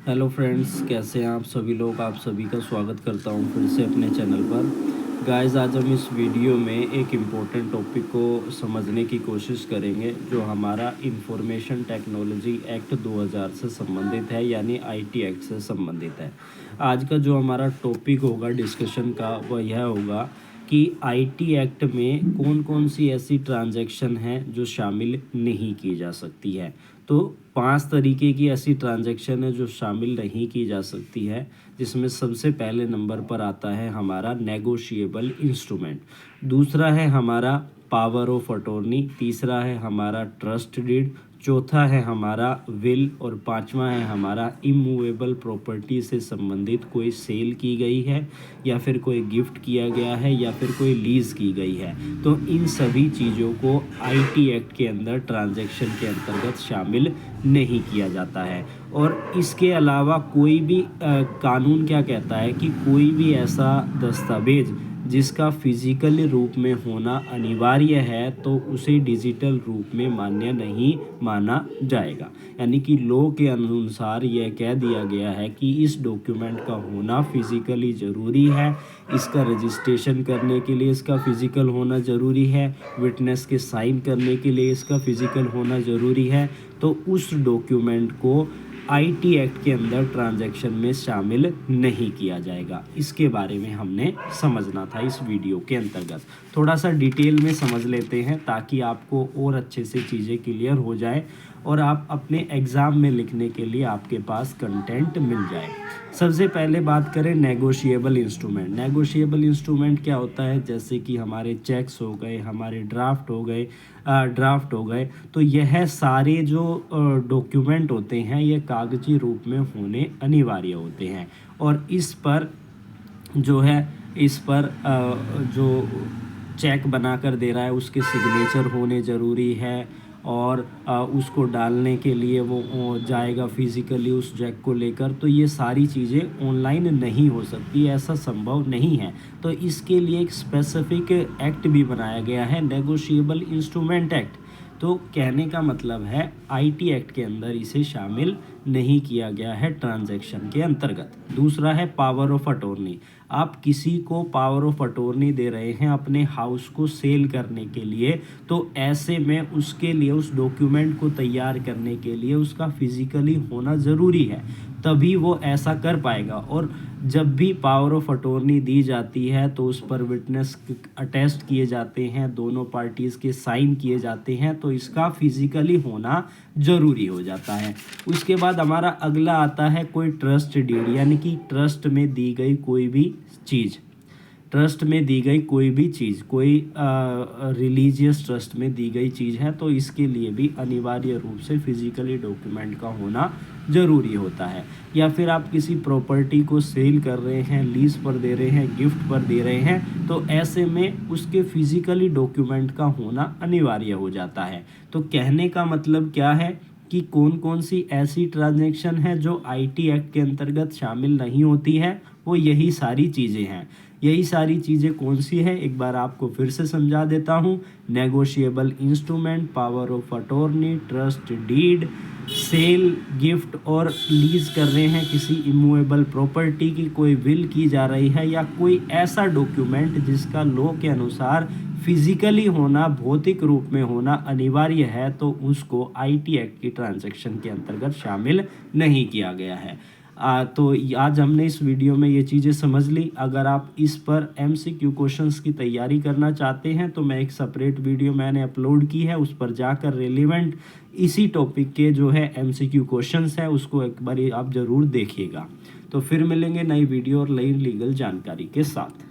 Hello friends, कैसे हैं आप सभी लोग। आप सभी का स्वागत करता हूं फिर से अपने चैनल पर। गाइस, आज हम इस वीडियो में एक इम्पोर्टेंट टॉपिक को समझने की कोशिश करेंगे जो हमारा इंफॉर्मेशन टेक्नोलॉजी एक्ट 2000 से संबंधित है, यानी आईटी एक्ट से संबंधित है। आज का जो हमारा टॉपिक होगा डिस्कशन का वह यह होगा कि आईटी एक्ट में कौन कौन सी ऐसी ट्रांजैक्शन हैं जो शामिल नहीं की जा सकती है। तो 5 तरीके की ऐसी ट्रांजैक्शन है जो शामिल नहीं की जा सकती है, जिसमें सबसे पहले नंबर पर आता है हमारा नेगोशिएबल इंस्ट्रूमेंट। दूसरा है हमारा पावर ऑफ अटॉर्नी। तीसरा है हमारा ट्रस्ट डीड। चौथा है हमारा विल। और पांचवा है हमारा इमूवेबल प्रॉपर्टी से संबंधित कोई सेल की गई है, या फिर कोई गिफ्ट किया गया है, या फिर कोई लीज़ की गई है। तो इन सभी चीज़ों को आईटी एक्ट के अंदर ट्रांजैक्शन के अंतर्गत शामिल नहीं किया जाता है। और इसके अलावा कोई भी कानून क्या कहता है कि कोई भी ऐसा दस्तावेज जिसका फिजिकल रूप में होना अनिवार्य है तो उसे डिजिटल रूप में मान्य नहीं माना जाएगा। यानी कि लॉ के अनुसार यह कह दिया गया है कि इस डॉक्यूमेंट का होना फिजिकली ज़रूरी है, इसका रजिस्ट्रेशन करने के लिए इसका फिजिकल होना ज़रूरी है, विटनेस के साइन करने के लिए इसका फिजिकल होना ज़रूरी है। तो उस डॉक्यूमेंट को आईटी एक्ट के अंदर ट्रांजैक्शन में शामिल नहीं किया जाएगा। इसके बारे में हमने समझना था इस वीडियो के अंतर्गत। थोड़ा सा डिटेल में समझ लेते हैं ताकि आपको और अच्छे से चीज़ें क्लियर हो जाए और आप अपने एग्ज़ाम में लिखने के लिए आपके पास कंटेंट मिल जाए। सबसे पहले बात करें नेगोशिएबल इंस्ट्रूमेंट। नेगोशिएबल इंस्ट्रूमेंट क्या होता है, जैसे कि हमारे चेक्स हो गए, हमारे ड्राफ्ट हो गए। तो यह सारे जो डॉक्यूमेंट होते हैं ये कागजी रूप में होने अनिवार्य होते हैं। और इस पर जो चेक बना कर दे रहा है उसके सिग्नेचर होने ज़रूरी है। और उसको डालने के लिए वो जाएगा फिज़िकली उस चेक को लेकर। तो ये सारी चीज़ें ऑनलाइन नहीं हो सकती, ऐसा संभव नहीं है। तो इसके लिए एक स्पेसिफिक एक्ट भी बनाया गया है, नेगोशिएबल इंस्ट्रूमेंट एक्ट। तो कहने का मतलब है आईटी एक्ट के अंदर इसे शामिल नहीं किया गया है ट्रांजैक्शन के अंतर्गत। दूसरा है पावर ऑफ अटॉर्नी। आप किसी को पावर ऑफ अटॉर्नी दे रहे हैं अपने हाउस को सेल करने के लिए, तो ऐसे में उसके लिए उस डॉक्यूमेंट को तैयार करने के लिए उसका फिजिकली होना ज़रूरी है, तभी वो ऐसा कर पाएगा। और जब भी पावर ऑफ अटॉर्नी दी जाती है तो उस पर विटनेस अटेस्ट किए जाते हैं, दोनों पार्टीज़ के साइन किए जाते हैं, तो इसका फिजिकली होना ज़रूरी हो जाता है। उसके बाद हमारा अगला आता है कोई ट्रस्ट डीड, यानी कि ट्रस्ट में दी गई कोई भी चीज़। ट्रस्ट में दी गई कोई भी चीज़, कोई रिलीजियस ट्रस्ट में दी गई चीज़ है, तो इसके लिए भी अनिवार्य रूप से फिजिकली डॉक्यूमेंट का होना ज़रूरी होता है। या फिर आप किसी प्रॉपर्टी को सेल कर रहे हैं, लीज पर दे रहे हैं, गिफ्ट पर दे रहे हैं, तो ऐसे में उसके फिजिकली डॉक्यूमेंट का होना अनिवार्य हो जाता है। तो कहने का मतलब क्या है कि कौन कौन सी ऐसी ट्रांजैक्शन है जो आईटी एक्ट के अंतर्गत शामिल नहीं होती है, वो यही सारी चीज़ें हैं। यही सारी चीज़ें कौन सी है, एक बार आपको फिर से समझा देता हूँ। Negotiable instrument, power of attorney, trust deed, sale, gift और लीज कर रहे हैं किसी इमूवेबल प्रॉपर्टी की, कोई विल की जा रही है, या कोई ऐसा डॉक्यूमेंट जिसका लॉ के अनुसार फिजिकली होना, भौतिक रूप में होना अनिवार्य है, तो उसको आईटी एक्ट की ट्रांजैक्शन के अंतर्गत शामिल नहीं किया गया है। तो आज हमने इस वीडियो में ये चीज़ें समझ ली। अगर आप इस पर एमसीक्यू क्वेश्चंस की तैयारी करना चाहते हैं तो मैं एक सेपरेट वीडियो मैंने अपलोड की है, उस पर जाकर रेलिवेंट इसी टॉपिक के जो है एमसीक्यू क्वेश्चंस है उसको एक बार आप ज़रूर देखिएगा। तो फिर मिलेंगे नई वीडियो और नई लीगल जानकारी के साथ।